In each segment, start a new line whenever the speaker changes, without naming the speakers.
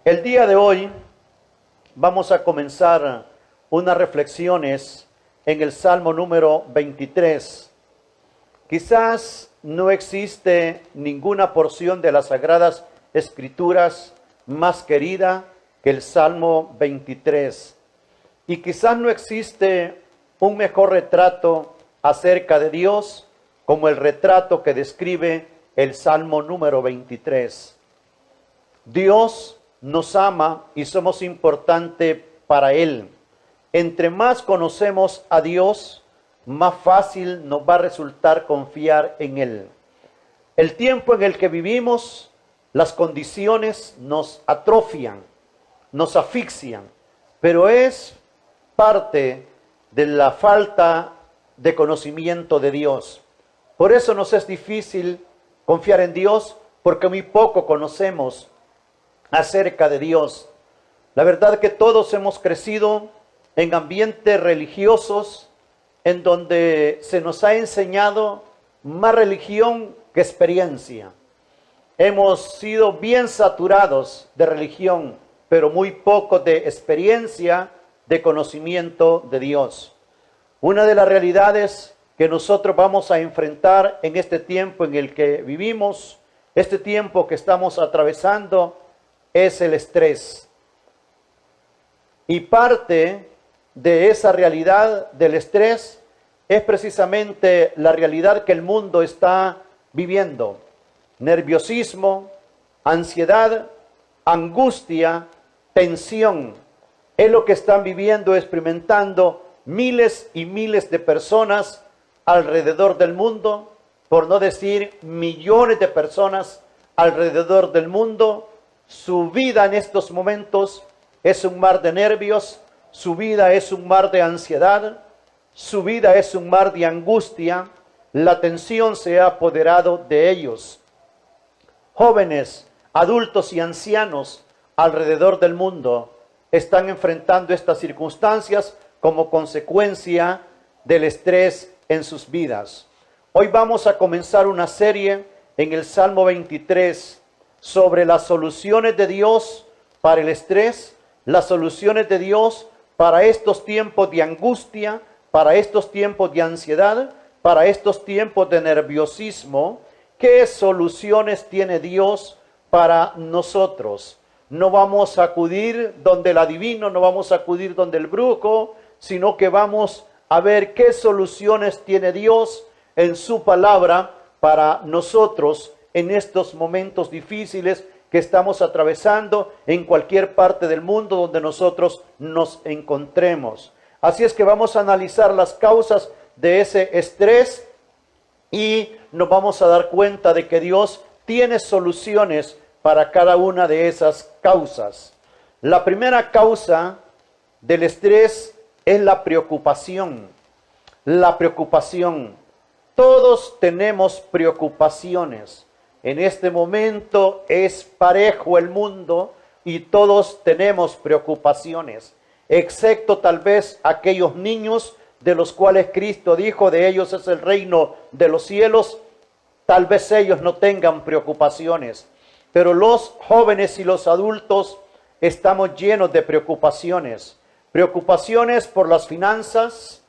El día de hoy vamos a comenzar unas reflexiones en el Salmo número 23. Quizás no existe ninguna porción de las Sagradas Escrituras más querida que el Salmo 23. Y quizás no existe un mejor retrato acerca de Dios como el retrato que describe el Salmo número 23. Dios nos ama y somos importantes para Él. Entre más conocemos a Dios, más fácil nos va a resultar confiar en Él. El tiempo en el que vivimos, las condiciones nos atrofian, nos asfixian, pero es parte de la falta de conocimiento de Dios. Por eso nos es difícil confiar en Dios, porque muy poco conocemos acerca de Dios. La verdad que todos hemos crecido en ambientes religiosos en donde se nos ha enseñado más religión que experiencia. Hemos sido bien saturados de religión, pero muy poco de experiencia, de conocimiento de Dios. Una de las realidades que nosotros vamos a enfrentar en este tiempo en el que vivimos, este tiempo que estamos atravesando, es el estrés. Y parte de esa realidad del estrés es precisamente la realidad que el mundo está viviendo. Nerviosismo, ansiedad, angustia, tensión. Es lo que están viviendo, experimentando miles y miles de personas alrededor del mundo, por no decir millones de personas alrededor del mundo. Su vida en estos momentos es un mar de nervios, su vida es un mar de ansiedad, su vida es un mar de angustia. La tensión se ha apoderado de ellos. Jóvenes, adultos y ancianos alrededor del mundo están enfrentando estas circunstancias como consecuencia del estrés en sus vidas. Hoy vamos a comenzar una serie en el Salmo 23 sobre las soluciones de Dios para el estrés, las soluciones de Dios para estos tiempos de angustia, para estos tiempos de ansiedad, para estos tiempos de nerviosismo. ¿Qué soluciones tiene Dios para nosotros? No vamos a acudir donde el adivino, no vamos a acudir donde el brujo, sino que vamos a ver qué soluciones tiene Dios en su palabra para nosotros en estos momentos difíciles que estamos atravesando en cualquier parte del mundo donde nosotros nos encontremos. Así es que vamos a analizar las causas de ese estrés y nos vamos a dar cuenta de que Dios tiene soluciones para cada una de esas causas. La primera causa del estrés es la preocupación. La preocupación. Todos tenemos preocupaciones. En este momento es parejo el mundo y todos tenemos preocupaciones, excepto tal vez aquellos niños de los cuales Cristo dijo, de ellos es el reino de los cielos. Tal vez ellos no tengan preocupaciones, pero los jóvenes y los adultos estamos llenos de preocupaciones. Preocupaciones por las finanzas.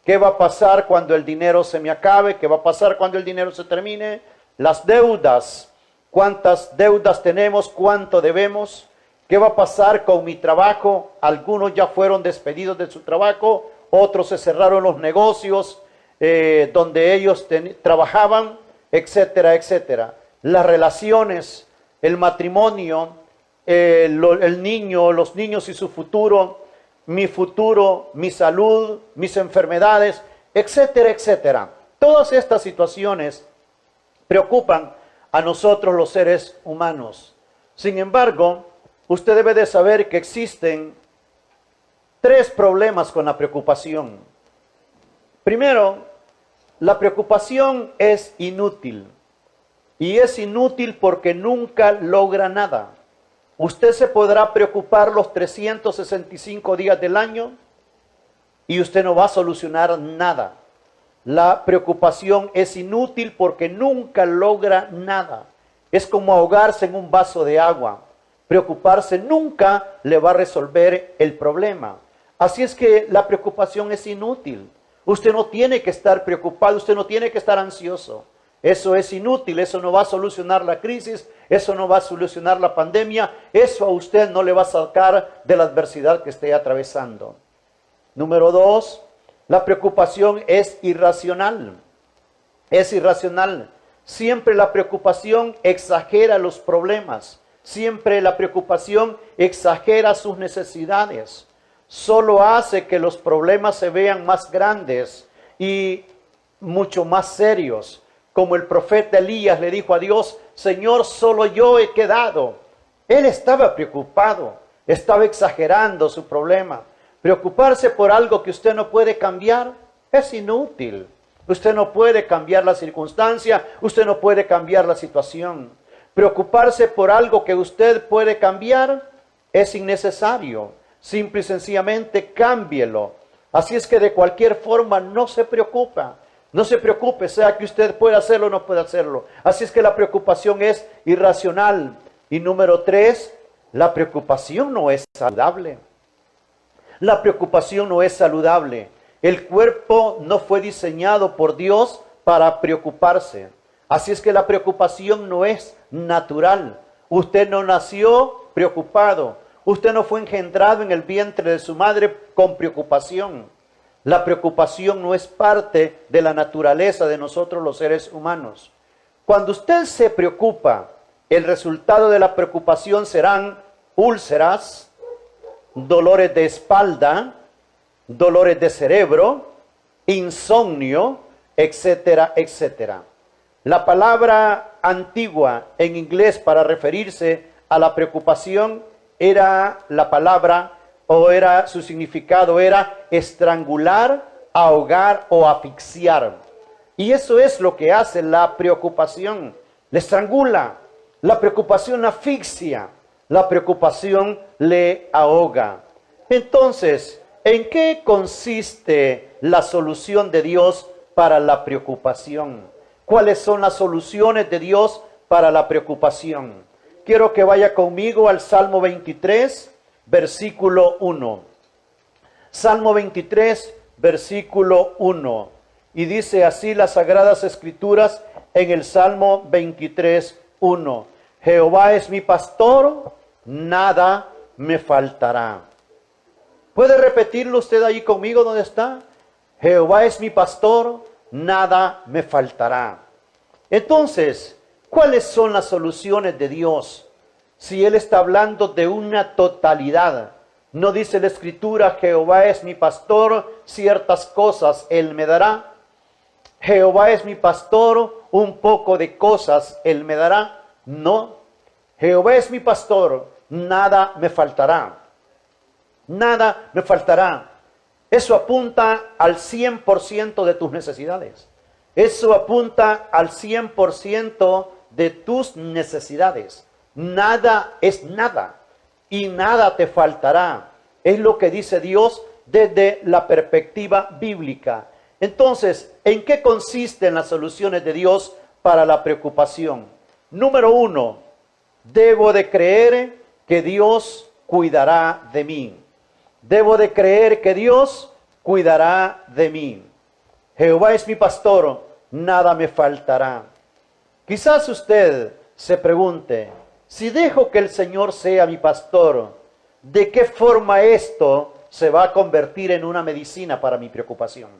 ¿Qué va a pasar cuando el dinero se me acabe? ¿Qué va a pasar cuando el dinero se termine? Las deudas. ¿Cuántas deudas tenemos? ¿Cuánto debemos? ¿Qué va a pasar con mi trabajo? Algunos ya fueron despedidos de su trabajo, otros se cerraron los negocios donde ellos trabajaban, etcétera, etcétera. Las relaciones, el matrimonio, el niño, los niños y su futuro, mi salud, mis enfermedades, etcétera, etcétera. Todas estas situaciones preocupan a nosotros los seres humanos. Sin embargo, usted debe de saber que existen tres problemas con la preocupación. Primero, la preocupación es inútil. Y es inútil porque nunca logra nada. Usted se podrá preocupar los 365 días del año y usted no va a solucionar nada. La preocupación es inútil porque nunca logra nada. Es como ahogarse en un vaso de agua. Preocuparse nunca le va a resolver el problema. Así es que la preocupación es inútil. Usted no tiene que estar preocupado, usted no tiene que estar ansioso. Eso es inútil, eso no va a solucionar la crisis, eso no va a solucionar la pandemia, eso a usted no le va a sacar de la adversidad que esté atravesando. Número 2, la preocupación es irracional. Es irracional. Siempre la preocupación exagera los problemas. Siempre la preocupación exagera sus necesidades. Solo hace que los problemas se vean más grandes y mucho más serios. Como el profeta Elías le dijo a Dios, Señor, solo yo he quedado. Él estaba preocupado, estaba exagerando su problema. Preocuparse por algo que usted no puede cambiar es inútil. Usted no puede cambiar la circunstancia, usted no puede cambiar la situación. Preocuparse por algo que usted puede cambiar es innecesario. Simple y sencillamente cámbielo. Así es que de cualquier forma no se preocupa. No se preocupe, sea que usted pueda hacerlo o no pueda hacerlo. Así es que la preocupación es irracional. Y número 3, la preocupación no es saludable. La preocupación no es saludable. El cuerpo no fue diseñado por Dios para preocuparse. Así es que la preocupación no es natural. Usted no nació preocupado. Usted no fue engendrado en el vientre de su madre con preocupación. La preocupación no es parte de la naturaleza de nosotros los seres humanos. Cuando usted se preocupa, el resultado de la preocupación serán úlceras, dolores de espalda, dolores de cerebro, insomnio, etcétera, etcétera. La palabra antigua en inglés para referirse a la preocupación era la palabra, su significado era estrangular, ahogar o asfixiar. Y eso es lo que hace la preocupación. Le estrangula, la preocupación asfixia, la preocupación le ahoga. Entonces, ¿en qué consiste la solución de Dios para la preocupación? ¿Cuáles son las soluciones de Dios para la preocupación? Quiero que vaya conmigo al Salmo 23, versículo 1. Salmo 23, versículo 1. Y dice así las Sagradas Escrituras en el Salmo 23, 1. Jehová es mi pastor, nada me faltará. ¿Puede repetirlo usted ahí conmigo donde está? Jehová es mi pastor, nada me faltará. Entonces, ¿cuáles son las soluciones de Dios? Si Él está hablando de una totalidad, no dice la Escritura, Jehová es mi pastor, ciertas cosas Él me dará. Jehová es mi pastor, un poco de cosas Él me dará. No, Jehová es mi pastor, nada me faltará. Nada me faltará. Eso apunta al 100% de tus necesidades. Eso apunta al 100% de tus necesidades. Nada es nada y nada te faltará. Es lo que dice Dios desde la perspectiva bíblica. Entonces, ¿en qué consisten las soluciones de Dios para la preocupación? Número 1, debo de creer que Dios cuidará de mí. Debo de creer que Dios cuidará de mí. Jehová es mi pastor, nada me faltará. Quizás usted se pregunte, si dejo que el Señor sea mi pastor, ¿de qué forma esto se va a convertir en una medicina para mi preocupación?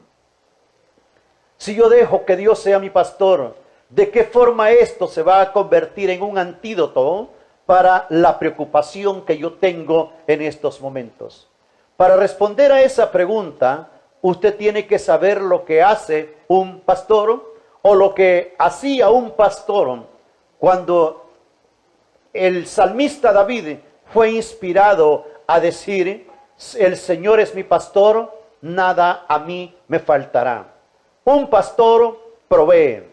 Si yo dejo que Dios sea mi pastor, ¿de qué forma esto se va a convertir en un antídoto para la preocupación que yo tengo en estos momentos? Para responder a esa pregunta, usted tiene que saber lo que hace un pastor o lo que hacía un pastor cuando el salmista David fue inspirado a decir, el Señor es mi pastor, nada a mí me faltará. Un pastor provee.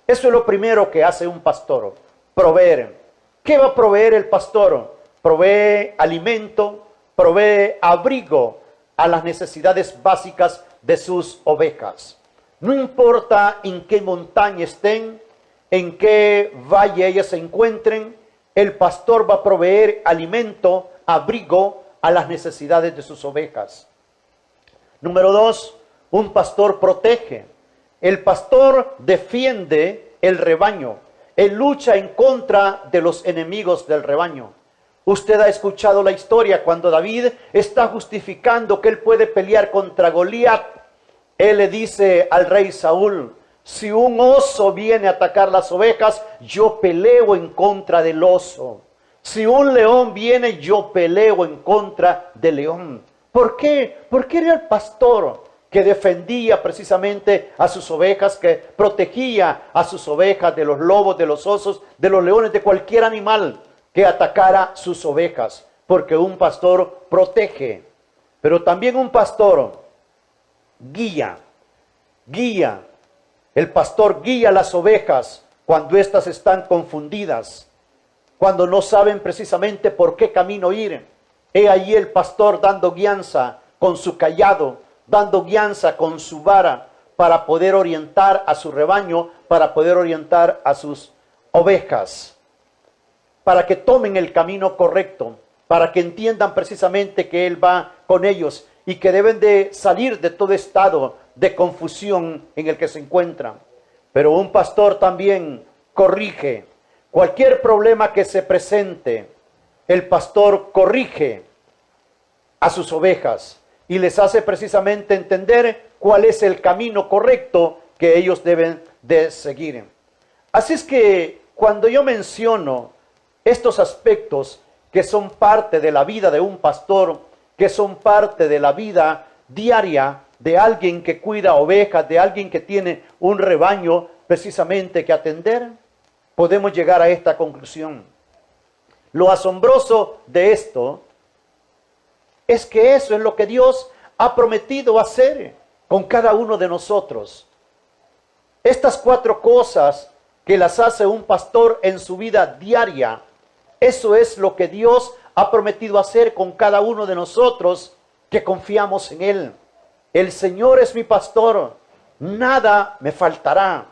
Eso es lo primero que hace un pastor, proveer. ¿Qué va a proveer el pastor? Provee alimento, provee abrigo a las necesidades básicas de sus ovejas. No importa en qué montaña estén, en qué valle ellas se encuentren, el pastor va a proveer alimento, abrigo a las necesidades de sus ovejas. Número 2, un pastor protege. El pastor defiende el rebaño. Él lucha en contra de los enemigos del rebaño. Usted ha escuchado la historia cuando David está justificando que él puede pelear contra Goliat. Él le dice al rey Saúl: si un oso viene a atacar las ovejas, yo peleo en contra del oso. Si un león viene, yo peleo en contra del león. ¿Por qué? Porque era el pastor que defendía precisamente a sus ovejas, que protegía a sus ovejas de los lobos, de los osos, de los leones, de cualquier animal que atacara sus ovejas. Porque un pastor protege, pero también un pastor guía. El pastor guía las ovejas cuando éstas están confundidas, cuando no saben precisamente por qué camino ir. He ahí el pastor dando guianza con su cayado, dando guianza con su vara, para poder orientar a su rebaño, para poder orientar a sus ovejas, para que tomen el camino correcto, para que entiendan precisamente que Él va con ellos y que deben de salir de todo estado de confusión en el que se encuentran. Pero un pastor también corrige. Cualquier problema que se presente, el pastor corrige a sus ovejas y les hace precisamente entender cuál es el camino correcto que ellos deben de seguir. Así es que cuando yo menciono estos aspectos que son parte de la vida de un pastor, que son parte de la vida diaria de alguien que cuida ovejas, de alguien que tiene un rebaño precisamente que atender, podemos llegar a esta conclusión. Lo asombroso de esto es que eso es lo que Dios ha prometido hacer con cada uno de nosotros. Estas 4 cosas que las hace un pastor en su vida diaria, eso es lo que Dios ha prometido hacer con cada uno de nosotros que confiamos en Él. El Señor es mi pastor, nada me faltará.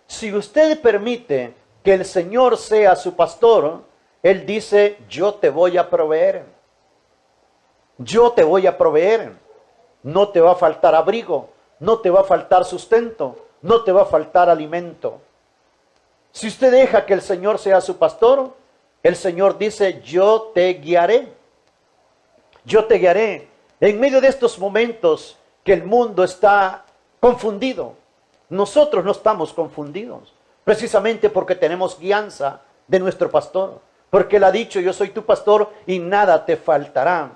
Si usted permite que el Señor sea su pastor, Él dice: yo te voy a proveer. Yo te voy a proveer. No te va a faltar abrigo, no te va a faltar sustento, no te va a faltar alimento. Si usted deja que el Señor sea su pastor, el Señor dice: yo te guiaré. Yo te guiaré. En medio de estos momentos que el mundo está confundido, nosotros no estamos confundidos, precisamente porque tenemos guianza de nuestro pastor, porque Él ha dicho: yo soy tu pastor y nada te faltará.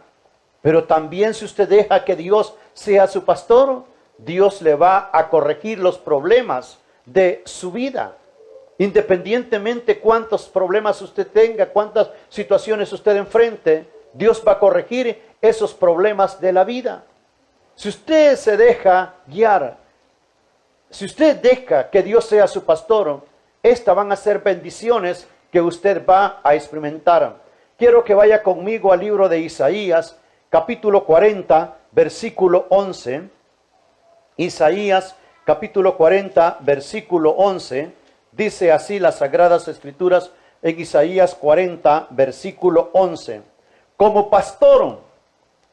Pero también, si usted deja que Dios sea su pastor, Dios le va a corregir los problemas de su vida. Independientemente cuántos problemas usted tenga, cuántas situaciones usted enfrente, Dios va a corregir esos problemas de la vida. Si usted se deja guiar, si usted deja que Dios sea su pastor, estas van a ser bendiciones que usted va a experimentar. Quiero que vaya conmigo al libro de Isaías, capítulo 40, versículo 11. Isaías, capítulo 40, versículo 11. Dice así las Sagradas Escrituras en Isaías 40, versículo 11. Como pastor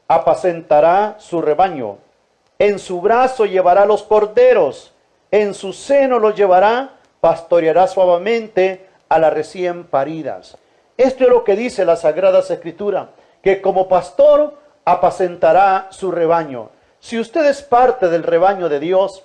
apacentará su rebaño, en su brazo llevará los corderos, en su seno los llevará, pastoreará suavemente a las recién paridas. Esto es lo que dice la Sagrada Escritura, que como pastor apacentará su rebaño. Si usted es parte del rebaño de Dios,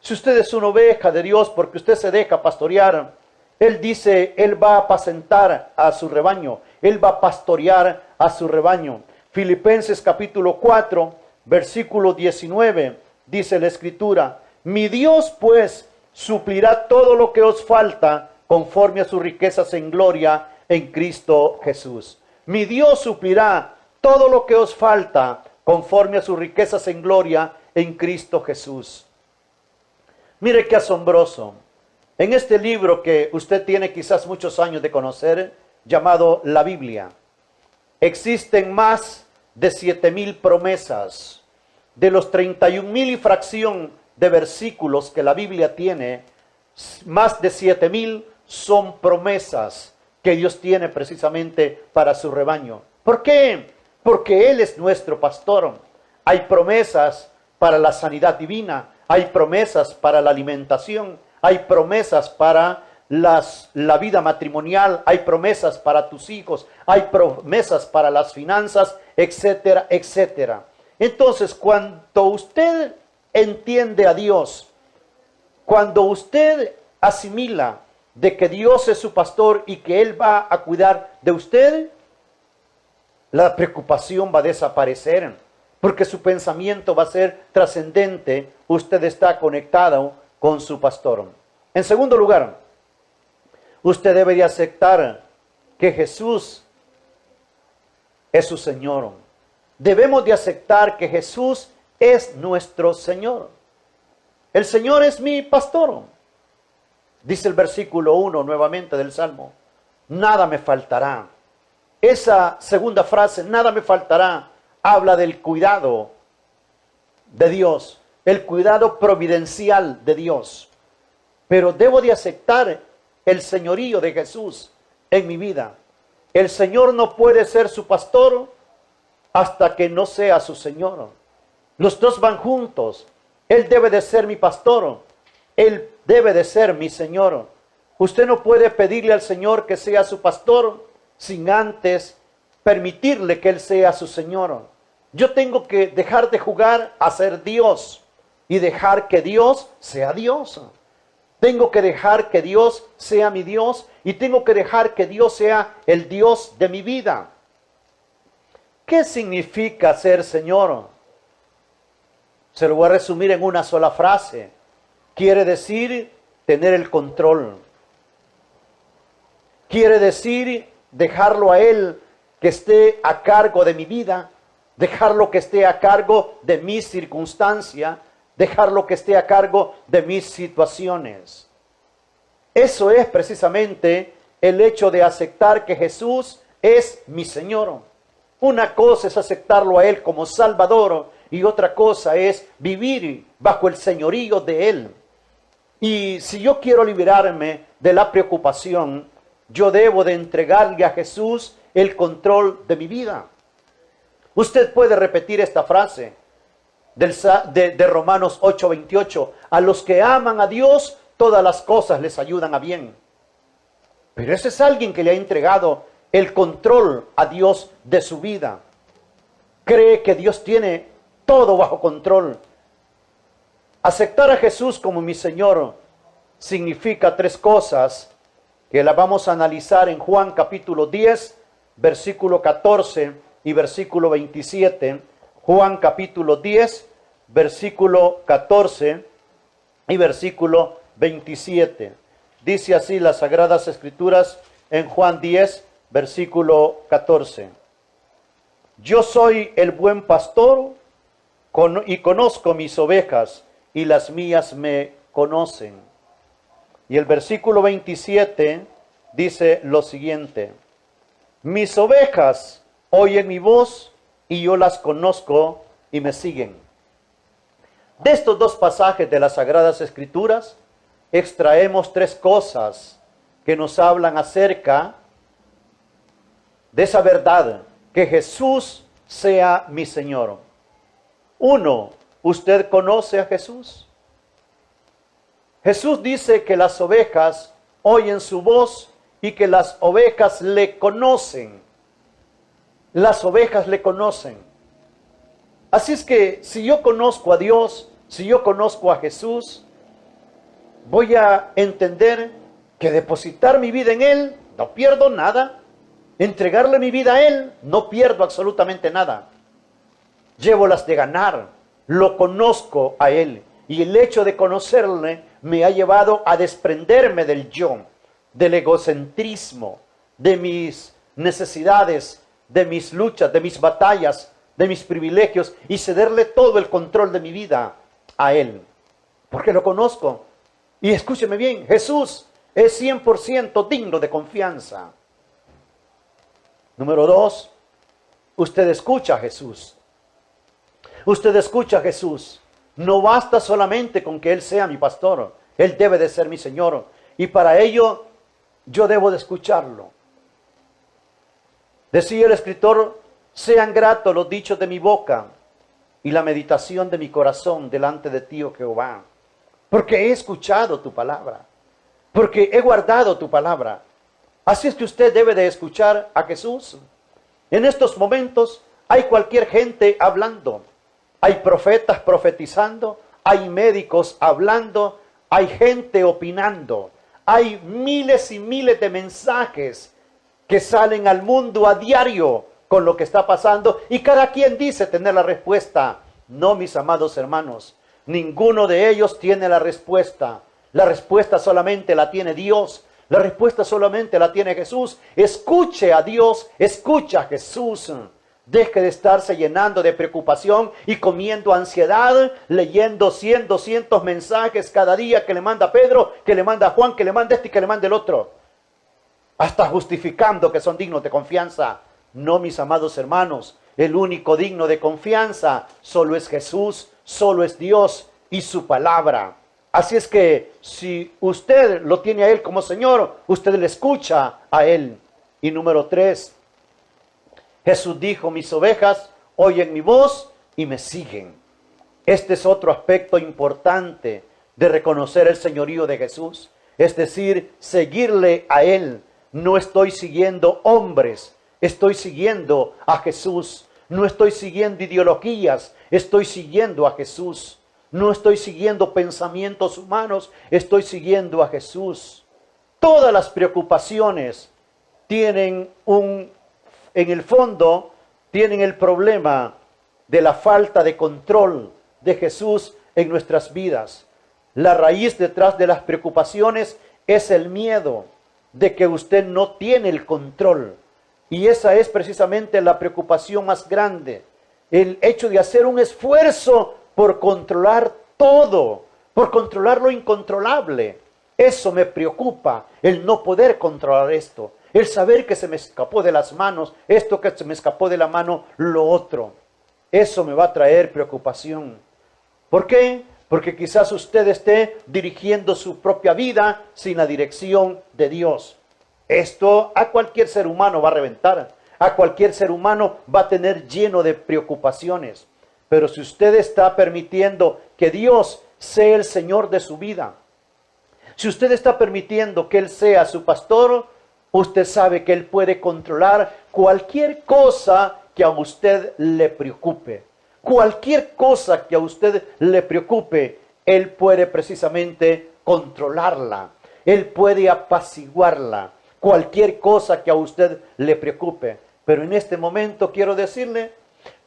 si usted es una oveja de Dios porque usted se deja pastorear, Él dice: Él va a apacentar a su rebaño, Él va a pastorear a su rebaño. Filipenses capítulo 4, versículo 19, dice la Escritura: mi Dios pues suplirá todo lo que os falta conforme a sus riquezas en gloria en Cristo Jesús. Mi Dios suplirá todo lo que os falta conforme a sus riquezas en gloria en Cristo Jesús. Mire qué asombroso. En este libro que usted tiene quizás muchos años de conocer, llamado la Biblia, existen más de 7,000 promesas. De los 31,000 y fracción de versículos que la Biblia tiene, más de 7,000 son promesas que Dios tiene precisamente para su rebaño. ¿Por qué? Porque Él es nuestro pastor. Hay promesas para la sanidad divina, hay promesas para la alimentación, hay promesas para la vida matrimonial, hay promesas para tus hijos, hay promesas para las finanzas, etcétera, etcétera. Entonces, cuando usted entiende a Dios, cuando usted asimila de que Dios es su pastor y que Él va a cuidar de usted, la preocupación va a desaparecer, porque su pensamiento va a ser trascendente. Usted está conectado con su pastor. En segundo lugar, usted debe de aceptar que Jesús es su Señor. Debemos de aceptar que Jesús es nuestro Señor. El Señor es mi pastor. Dice el versículo 1 nuevamente del Salmo. Nada me faltará. Esa segunda frase, nada me faltará, habla del cuidado de Dios, el cuidado providencial de Dios. Pero debo de aceptar el señorío de Jesús en mi vida. El Señor no puede ser su pastor hasta que no sea su Señor. Los dos van juntos. Él debe de ser mi pastor. Él debe de ser mi Señor. Usted no puede pedirle al Señor que sea su pastor sin antes permitirle que Él sea su Señor. Yo tengo que dejar de jugar a ser Dios y dejar que Dios sea Dios. Tengo que dejar que Dios sea mi Dios y tengo que dejar que Dios sea el Dios de mi vida. ¿Qué significa ser Señor? Se lo voy a resumir en una sola frase. Quiere decir tener el control. Quiere decir dejarlo a Él que esté a cargo de mi vida, dejarlo que esté a cargo de mi circunstancia, dejarlo que esté a cargo de mis situaciones. Eso es precisamente el hecho de aceptar que Jesús es mi Señor. Una cosa es aceptarlo a Él como Salvador y otra cosa es vivir bajo el señorío de Él. Y si yo quiero liberarme de la preocupación, yo debo de entregarle a Jesús el control de mi vida. Usted puede repetir esta frase de Romanos 8:28. A los que aman a Dios, todas las cosas les ayudan a bien. Pero ese es alguien que le ha entregado el control a Dios de su vida. Cree que Dios tiene todo bajo control. Aceptar a Jesús como mi Señor significa tres cosas que las vamos a analizar en Juan capítulo 10, versículo 14 y versículo 27. Juan capítulo 10, versículo 14 y versículo 27. Dice así las Sagradas Escrituras en Juan 10, versículo 14. Yo soy el buen pastor y conozco mis ovejas y las mías me conocen. Y el versículo 27 dice lo siguiente. Mis ovejas oyen mi voz y yo las conozco y me siguen. De estos dos pasajes de las Sagradas Escrituras extraemos tres cosas que nos hablan acerca de esa verdad, que Jesús sea mi Señor. Uno, ¿usted conoce a Jesús? Jesús dice que las ovejas oyen su voz y que las ovejas le conocen. Las ovejas le conocen. Así es que si yo conozco a Dios, si yo conozco a Jesús, voy a entender que depositar mi vida en Él, no pierdo nada. Entregarle mi vida a Él, no pierdo absolutamente nada. Llevo las de ganar, lo conozco a Él. Y el hecho de conocerle me ha llevado a desprenderme del yo, del egocentrismo, de mis necesidades, de mis luchas, de mis batallas, de mis privilegios y cederle todo el control de mi vida a Él. Porque lo conozco. Y escúcheme bien, Jesús es 100% digno de confianza. Número 2, usted escucha a Jesús. Usted escucha a Jesús. No basta solamente con que Él sea mi pastor. Él debe de ser mi Señor. Y para ello yo debo de escucharlo. Decía el escritor, sean gratos los dichos de mi boca y la meditación de mi corazón delante de ti, oh Jehová, porque he escuchado tu palabra, porque he guardado tu palabra. Así es que usted debe de escuchar a Jesús. En estos momentos hay cualquier gente hablando, hay profetas profetizando, hay médicos hablando, hay gente opinando, hay miles y miles de mensajes que salen al mundo a diario con lo que está pasando y cada quien dice tener la respuesta. No, mis amados hermanos, ninguno de ellos tiene la respuesta. La respuesta solamente la tiene Dios. La respuesta solamente la tiene Jesús. Escuche a Dios, escucha a Jesús. Deje de estarse llenando de preocupación y comiendo ansiedad, leyendo 100, 200 mensajes cada día que le manda Pedro, que le manda Juan, que le manda este y que le manda el otro. Hasta justificando que son dignos de confianza. No, mis amados hermanos, el único digno de confianza solo es Jesús, solo es Dios y su palabra. Así es que si usted lo tiene a Él como Señor, usted le escucha a Él. Y número 3, Jesús dijo, mis ovejas oyen mi voz y me siguen. Este es otro aspecto importante de reconocer el señorío de Jesús. Es decir, seguirle a Él. No estoy siguiendo hombres, estoy siguiendo a Jesús. No estoy siguiendo ideologías, estoy siguiendo a Jesús. No estoy siguiendo pensamientos humanos, estoy siguiendo a Jesús. Todas las preocupaciones tienen en el fondo, tienen el problema de la falta de control de Jesús en nuestras vidas. La raíz detrás de las preocupaciones es el miedo de que usted no tiene el control. Y esa es precisamente la preocupación más grande. El hecho de hacer un esfuerzo por controlar todo, por controlar lo incontrolable. Eso me preocupa, el no poder controlar esto. El saber que se me escapó de las manos, esto que se me escapó de la mano, lo otro. Eso me va a traer preocupación. ¿Por qué? Porque quizás usted esté dirigiendo su propia vida sin la dirección de Dios. Esto a cualquier ser humano va a reventar. A cualquier ser humano va a tener lleno de preocupaciones. Pero si usted está permitiendo que Dios sea el Señor de su vida, si usted está permitiendo que Él sea su pastor, usted sabe que Él puede controlar cualquier cosa que a usted le preocupe. Cualquier cosa que a usted le preocupe, Él puede precisamente controlarla. Él puede apaciguarla. Cualquier cosa que a usted le preocupe. Pero en este momento quiero decirle,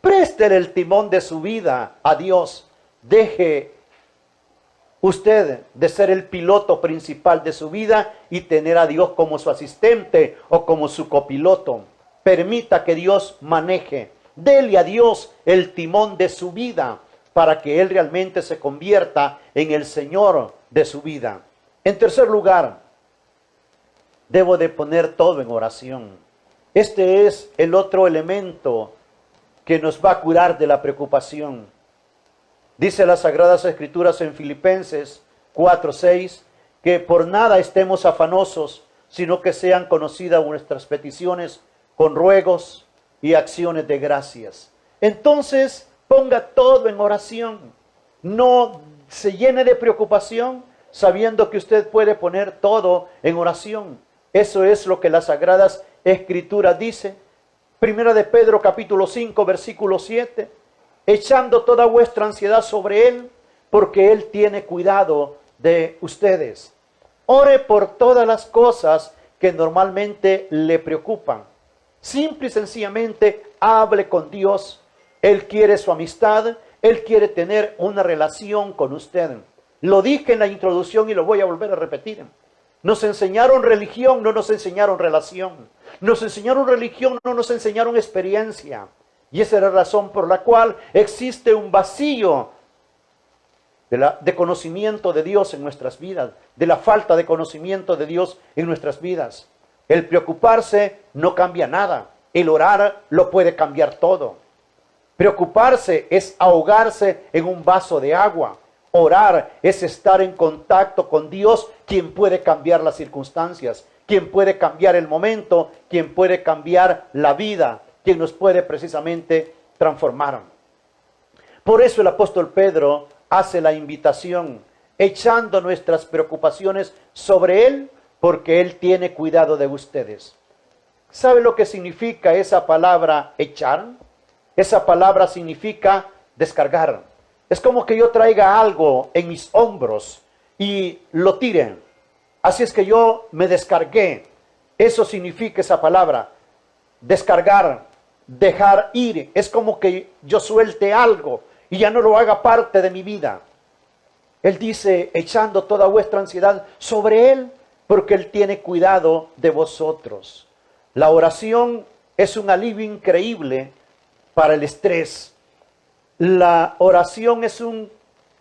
préstele el timón de su vida a Dios. Deje usted de ser el piloto principal de su vida y tener a Dios como su asistente o como su copiloto. Permita que Dios maneje. Dele a Dios el timón de su vida para que Él realmente se convierta en el Señor de su vida. En tercer lugar, debo de poner todo en oración. Este es el otro elemento que nos va a curar de la preocupación. Dice las Sagradas Escrituras en Filipenses 4:6, que por nada estemos afanosos, sino que sean conocidas nuestras peticiones con ruegos y acciones de gracias. Entonces, ponga todo en oración. No se llene de preocupación, sabiendo que usted puede poner todo en oración. Eso es lo que las Sagradas Escrituras dice. Primera de Pedro capítulo 5 versículo 7. Echando toda vuestra ansiedad sobre Él, porque Él tiene cuidado de ustedes. Ore por todas las cosas que normalmente le preocupan. Simple y sencillamente hable con Dios. Él quiere su amistad, Él quiere tener una relación con usted. Lo dije en la introducción y lo voy a volver a repetir. Nos enseñaron religión, no nos enseñaron relación. Nos enseñaron religión, no nos enseñaron experiencia. Y esa es la razón por la cual existe un vacío de conocimiento de Dios en nuestras vidas, de la falta de conocimiento de Dios en nuestras vidas. El preocuparse no cambia nada. El orar lo puede cambiar todo. Preocuparse es ahogarse en un vaso de agua. Orar es estar en contacto con Dios, quien puede cambiar las circunstancias, quien puede cambiar el momento, quien puede cambiar la vida, quien nos puede precisamente transformar. Por eso el apóstol Pedro hace la invitación, echando nuestras preocupaciones sobre Él, porque Él tiene cuidado de ustedes. ¿Sabe lo que significa esa palabra echar? Esa palabra significa descargar. Es como que yo traiga algo en mis hombros y lo tire. Así es que yo me descargué. Eso significa esa palabra. Descargar, dejar ir. Es como que yo suelte algo y ya no lo haga parte de mi vida. Él dice, echando toda vuestra ansiedad sobre Él, porque Él tiene cuidado de vosotros. La oración es un alivio increíble para el estrés. La oración es un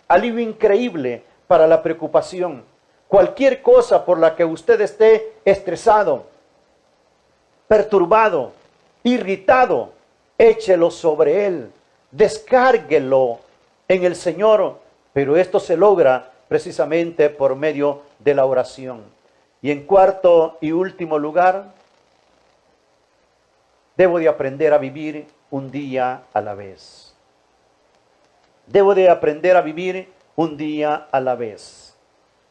alivio increíble para la preocupación. Cualquier cosa por la que usted esté estresado, perturbado, irritado, échelo sobre Él, descárguelo en el Señor, pero esto se logra precisamente por medio de la oración. Y en cuarto y último lugar, debo de aprender a vivir un día a la vez. Debo de aprender a vivir un día a la vez.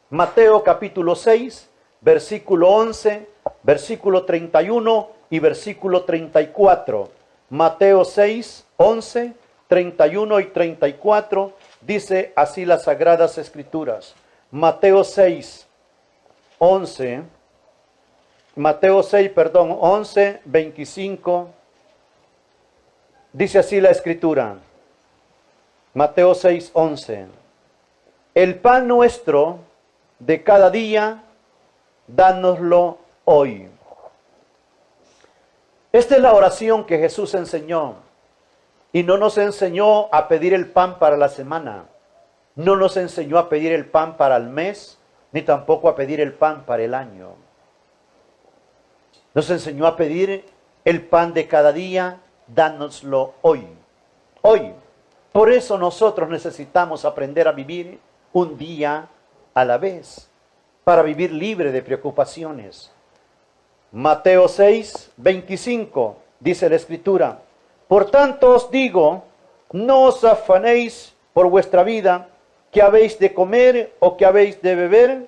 Mateo capítulo 6, versículo 11, versículo 31 y versículo 34. Mateo 6, 11, 31 y 34 dice así las Sagradas Escrituras. Mateo 6, 11, 11, 25, dice así la Escritura. Mateo 6, 11. El pan nuestro de cada día, dánoslo hoy. Esta es la oración que Jesús enseñó. Y no nos enseñó a pedir el pan para la semana. No nos enseñó a pedir el pan para el mes, ni tampoco a pedir el pan para el año. Nos enseñó a pedir el pan de cada día, dánoslo hoy. Hoy. Por eso nosotros necesitamos aprender a vivir un día a la vez, para vivir libre de preocupaciones. Mateo 6, 25, dice la Escritura. Por tanto os digo, no os afanéis por vuestra vida, que habéis de comer o que habéis de beber,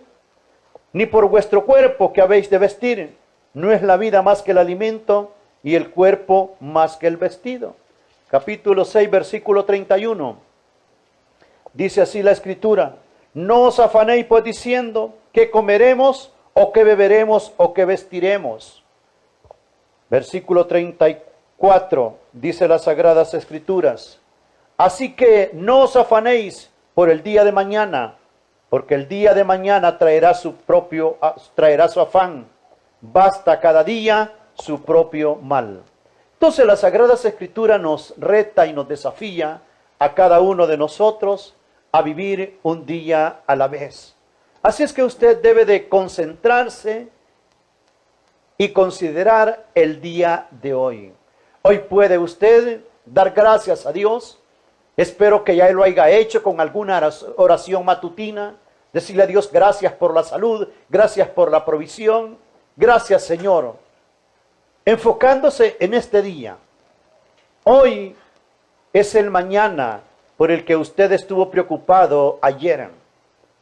ni por vuestro cuerpo que habéis de vestir. No es la vida más que el alimento y el cuerpo más que el vestido. Capítulo 6, versículo 31. Dice así la Escritura. No os afanéis pues diciendo qué comeremos o qué beberemos o qué vestiremos. Versículo 34. Dice las Sagradas Escrituras. Así que no os afanéis por el día de mañana, porque el día de mañana traerá su afán. Basta cada día su propio mal. Entonces la Sagrada Escritura nos reta y nos desafía a cada uno de nosotros a vivir un día a la vez. Así es que usted debe de concentrarse y considerar el día de hoy. Hoy puede usted dar gracias a Dios. Espero que ya lo haya hecho con alguna oración matutina. Decirle a Dios gracias por la salud, gracias por la provisión. Gracias, Señor. Enfocándose en este día. Hoy es el mañana por el que usted estuvo preocupado ayer.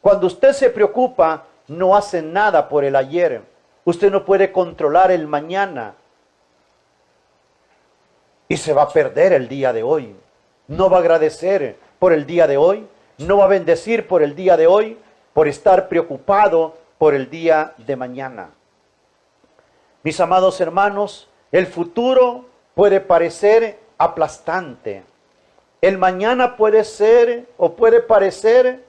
Cuando usted se preocupa, no hace nada por el ayer. Usted no puede controlar el mañana. Y se va a perder el día de hoy. No va a agradecer por el día de hoy. No va a bendecir por el día de hoy, por estar preocupado por el día de mañana. Mis amados hermanos, el futuro puede parecer aplastante. El mañana puede ser o puede parecer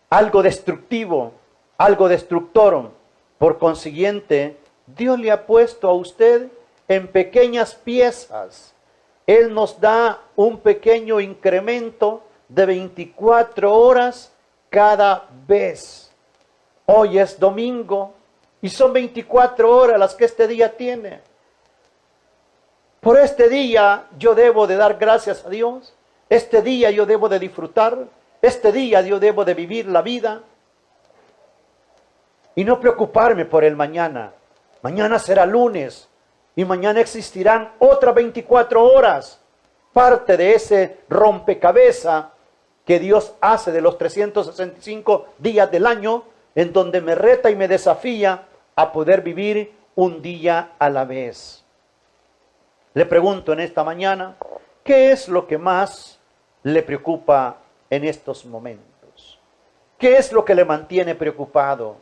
algo destructivo, algo destructor. Por consiguiente, Dios le ha puesto a usted en pequeñas piezas. Él nos da un pequeño incremento de 24 horas cada vez. Hoy es domingo. Y son 24 horas las que este día tiene. Por este día yo debo de dar gracias a Dios. Este día yo debo de disfrutar. Este día yo debo de vivir la vida y no preocuparme por el mañana. Mañana será lunes y mañana existirán otras 24 horas. Parte de ese rompecabezas que Dios hace de los 365 días del año, en donde me reta y me desafía a poder vivir un día a la vez. Le pregunto en esta mañana, ¿qué es lo que más le preocupa en estos momentos? ¿Qué es lo que le mantiene preocupado?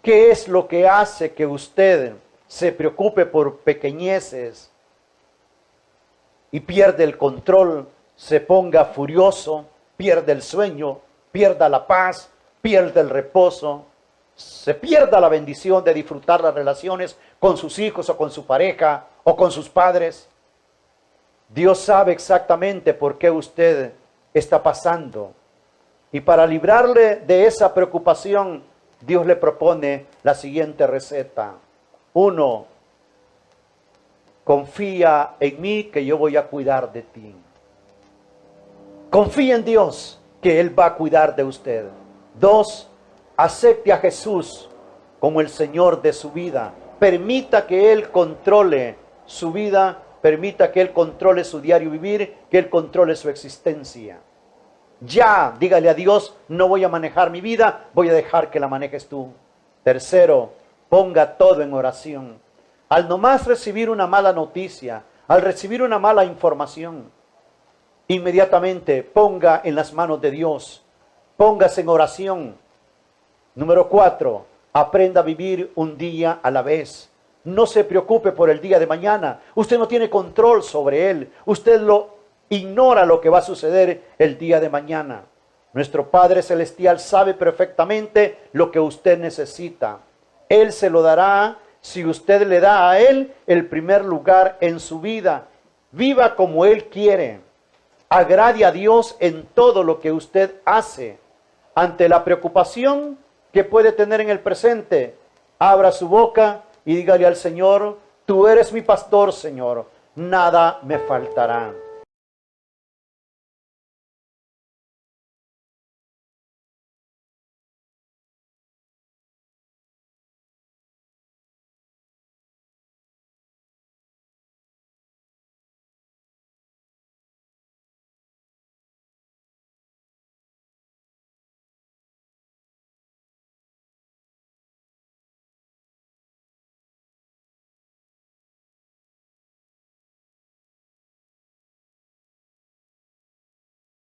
¿Qué es lo que hace que usted se preocupe por pequeñeces y pierde el control, se ponga furioso, pierde el sueño, pierda la paz, pierde el reposo, se pierda la bendición de disfrutar las relaciones con sus hijos o con su pareja o con sus padres? Dios sabe exactamente por qué usted está pasando. Y para librarle de esa preocupación, Dios le propone la siguiente receta. 1. Confía en mí que yo voy a cuidar de ti. Confía en Dios que Él va a cuidar de usted. 2. Acepte a Jesús como el Señor de su vida. Permita que Él controle su vida, permita que Él controle su diario vivir, que Él controle su existencia. Ya, dígale a Dios, no voy a manejar mi vida, voy a dejar que la manejes tú. 3, ponga todo en oración. Al nomás recibir una mala noticia, al recibir una mala información, inmediatamente ponga en las manos de Dios, póngase en oración. 4, aprenda a vivir un día a la vez. No se preocupe por el día de mañana, usted no tiene control sobre él, usted ignora lo que va a suceder el día de mañana. Nuestro Padre Celestial sabe perfectamente lo que usted necesita. Él se lo dará si usted le da a Él el primer lugar en su vida. Viva como Él quiere. Agrade a Dios en todo lo que usted hace. Ante la preocupación que puede tener en el presente, abra su boca y dígale al Señor, tú eres mi pastor, Señor, nada me faltará.